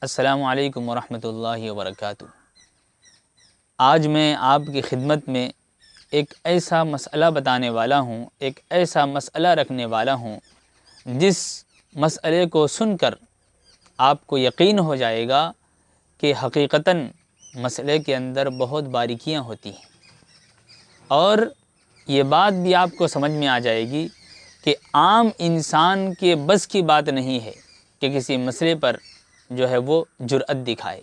السلام علیکم ورحمۃ اللہ وبرکاتہ۔ آج میں آپ کی خدمت میں ایک ایسا مسئلہ بتانے والا ہوں، ایک ایسا مسئلہ رکھنے والا ہوں جس مسئلے کو سن کر آپ کو یقین ہو جائے گا کہ حقیقتاً مسئلے کے اندر بہت باریکیاں ہوتی ہیں، اور یہ بات بھی آپ کو سمجھ میں آ جائے گی کہ عام انسان کے بس کی بات نہیں ہے کہ کسی مسئلے پر جو ہے وہ جرأت دکھائے۔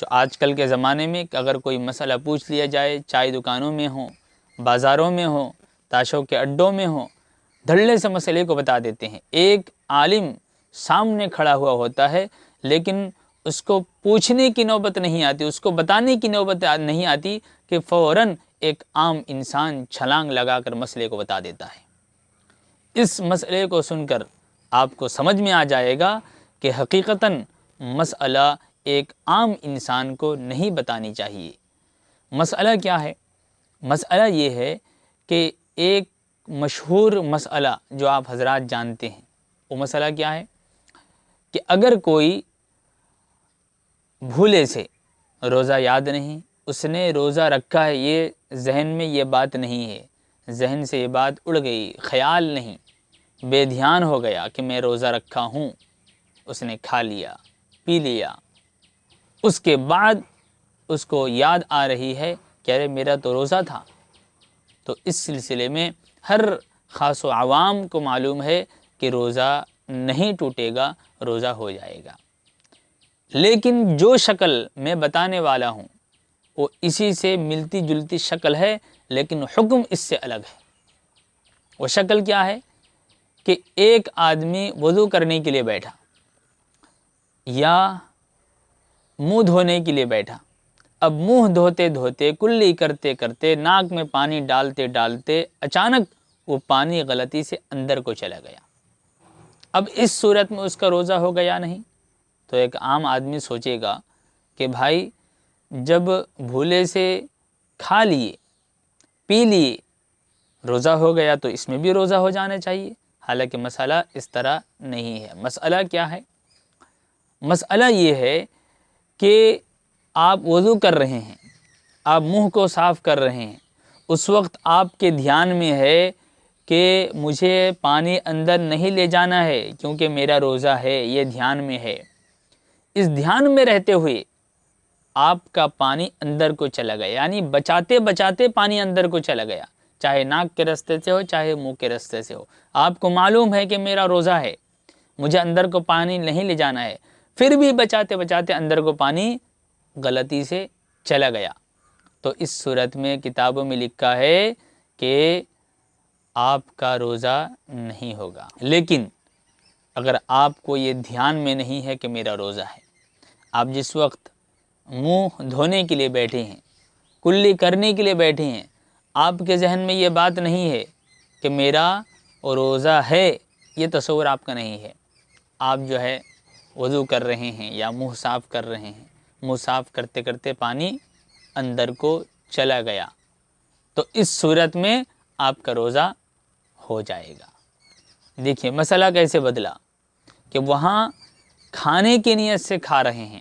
جو آج کل کے زمانے میں کہ اگر کوئی مسئلہ پوچھ لیا جائے، چائے دکانوں میں ہوں، بازاروں میں ہوں، تاشوں کے اڈوں میں ہوں، دھڑلے سے مسئلے کو بتا دیتے ہیں۔ ایک عالم سامنے کھڑا ہوا ہوتا ہے لیکن اس کو پوچھنے کی نوبت نہیں آتی، اس کو بتانے کی نوبت نہیں آتی کہ فوراً ایک عام انسان چھلانگ لگا کر مسئلے کو بتا دیتا ہے۔ اس مسئلے کو سن کر آپ کو سمجھ میں آ جائے گا کہ حقیقتاً مسئلہ ایک عام انسان کو نہیں بتانی چاہیے۔ مسئلہ کیا ہے؟ مسئلہ یہ ہے کہ ایک مشہور مسئلہ جو آپ حضرات جانتے ہیں، وہ مسئلہ کیا ہے کہ اگر کوئی بھولے سے روزہ یاد نہیں، اس نے روزہ رکھا ہے، یہ ذہن میں یہ بات نہیں ہے، ذہن سے یہ بات اڑ گئی، خیال نہیں، بے دھیان ہو گیا کہ میں روزہ رکھا ہوں، اس نے کھا لیا، پی لیا، اس کے بعد اس کو یاد آ رہی ہے کہ ارے میرا تو روزہ تھا، تو اس سلسلے میں ہر خاص و عوام کو معلوم ہے کہ روزہ نہیں ٹوٹے گا، روزہ ہو جائے گا۔ لیکن جو شکل میں بتانے والا ہوں وہ اسی سے ملتی جلتی شکل ہے، لیکن حکم اس سے الگ ہے۔ وہ شکل کیا ہے کہ ایک آدمی وضو کرنے کے لیے بیٹھا یا منہ دھونے کے لیے بیٹھا، اب منہ دھوتے دھوتے، کلی کرتے کرتے، ناک میں پانی ڈالتے ڈالتے اچانک وہ پانی غلطی سے اندر کو چلا گیا۔ اب اس صورت میں اس کا روزہ ہو گیا نہیں؟ تو ایک عام آدمی سوچے گا کہ بھائی جب بھولے سے کھا لیے، پی لیے، روزہ ہو گیا تو اس میں بھی روزہ ہو جانا چاہیے۔ حالانکہ مسئلہ اس طرح نہیں ہے۔ مسئلہ کیا ہے؟ مسئلہ یہ ہے کہ آپ وضو کر رہے ہیں، آپ منہ کو صاف کر رہے ہیں، اس وقت آپ کے دھیان میں ہے کہ مجھے پانی اندر نہیں لے جانا ہے کیونکہ میرا روزہ ہے، یہ دھیان میں ہے۔ اس دھیان میں رہتے ہوئے آپ کا پانی اندر کو چلا گیا، یعنی بچاتے بچاتے پانی اندر کو چلا گیا، چاہے ناک کے راستے سے ہو، چاہے منہ کے راستے سے ہو۔ آپ کو معلوم ہے کہ میرا روزہ ہے، مجھے اندر کو پانی نہیں لے جانا ہے، پھر بھی بچاتے بچاتے اندر کو پانی غلطی سے چلا گیا، تو اس صورت میں کتابوں میں لکھا ہے کہ آپ کا روزہ نہیں ہوگا۔ لیکن اگر آپ کو یہ دھیان میں نہیں ہے کہ میرا روزہ ہے، آپ جس وقت منہ دھونے کے لیے بیٹھے ہیں، کلی کرنے کے لیے بیٹھے ہیں، آپ کے ذہن میں یہ بات نہیں ہے کہ میرا روزہ ہے، یہ تصور آپ کا نہیں ہے، آپ جو ہے وضو کر رہے ہیں یا منہ صاف کر رہے ہیں، منہ صاف کرتے کرتے پانی اندر کو چلا گیا، تو اس صورت میں آپ کا روزہ ہو جائے گا۔ دیکھیے مسئلہ کیسے بدلا کہ وہاں کھانے کی نیت سے کھا رہے ہیں،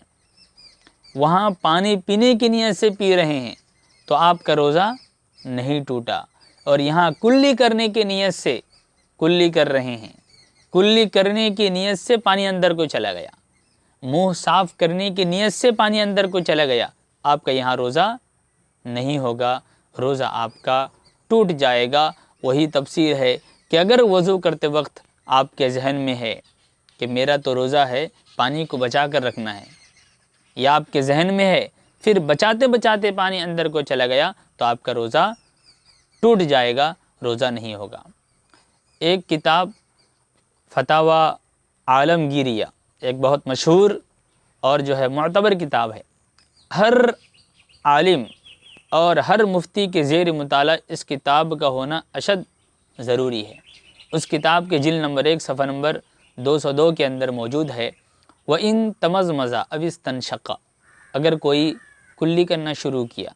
وہاں پانی پینے کی نیت سے پی رہے ہیں، تو آپ کا روزہ نہیں ٹوٹا، اور یہاں کلی کرنے کی نیت سے کلی کر رہے ہیں، کلی کرنے کی نیت سے پانی اندر کو چلا گیا، منہ صاف کرنے کی نیت سے پانی اندر کو چلا گیا، آپ کا یہاں روزہ نہیں ہوگا، روزہ آپ کا ٹوٹ جائے گا۔ وہی تفسیر ہے کہ اگر وضو کرتے وقت آپ کے ذہن میں ہے کہ میرا تو روزہ ہے، پانی کو بچا کر رکھنا ہے، یا آپ کے ذہن میں ہے پھر بچاتے بچاتے پانی اندر کو چلا گیا، تو آپ کا روزہ ٹوٹ جائے گا، روزہ نہیں ہوگا۔ ایک کتاب فتاوی عالمگیریہ، ایک بہت مشہور اور جو ہے معتبر کتاب ہے، ہر عالم اور ہر مفتی کے زیر مطالعہ اس کتاب کا ہونا اشد ضروری ہے۔ اس کتاب کے جلد نمبر 1 صفحہ نمبر 202 کے اندر موجود ہے، وَإِن تَمَزْمَزَ أَوِ اسْتَنْشَقَ، اگر کوئی کلی کرنا شروع کیا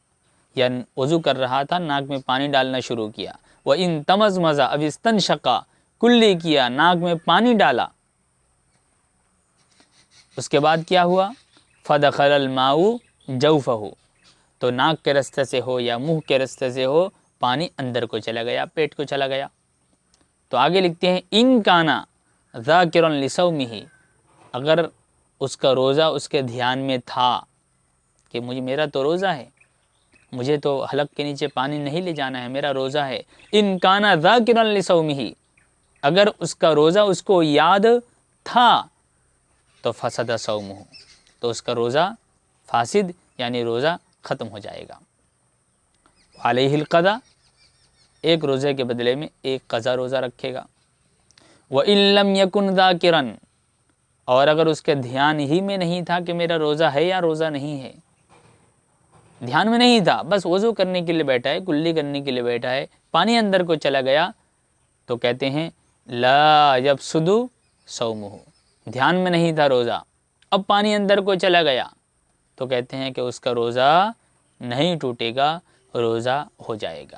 یا وضو کر رہا تھا، ناک میں پانی ڈالنا شروع کیا، وَإِن تَمَزْمَزَ أَوِ اسْتَنْشَقَ، کلی کیا، ناک میں پانی ڈالا، اس کے بعد کیا ہوا؟ فدخل الماء جوفہ، تو ناک کے راستے سے ہو یا منہ کے راستے سے ہو، پانی اندر کو چلا گیا، پیٹ کو چلا گیا۔ تو آگے لکھتے ہیں ان کانا ذاکرا لصومہ، اگر اس کا روزہ اس کے دھیان میں تھا کہ میرا تو روزہ ہے، مجھے تو حلق کے نیچے پانی نہیں لے جانا ہے، میرا روزہ ہے۔ ان کانا ذاکرا لصومہ، اگر اس کا روزہ اس کو یاد تھا تو فسد صومہ، تو اس کا روزہ فاسد یعنی روزہ ختم ہو جائے گا۔ علیہ القضا، ایک روزے کے بدلے میں ایک قضا روزہ رکھے گا۔ وَإِن لَمْ يَكُنْ ذَاكِرًا، اور اگر اس کے دھیان ہی میں نہیں تھا کہ میرا روزہ ہے یا روزہ نہیں ہے، دھیان میں نہیں تھا، بس وضو کرنے کے لیے بیٹھا ہے، کلی کرنے کے لیے بیٹھا ہے، پانی اندر کو چلا گیا، تو کہتے ہیں لا یفسد صومہ، دھیان میں نہیں تھا روزہ، اب پانی اندر کو چلا گیا، تو کہتے ہیں کہ اس کا روزہ نہیں ٹوٹے گا، روزہ ہو جائے گا۔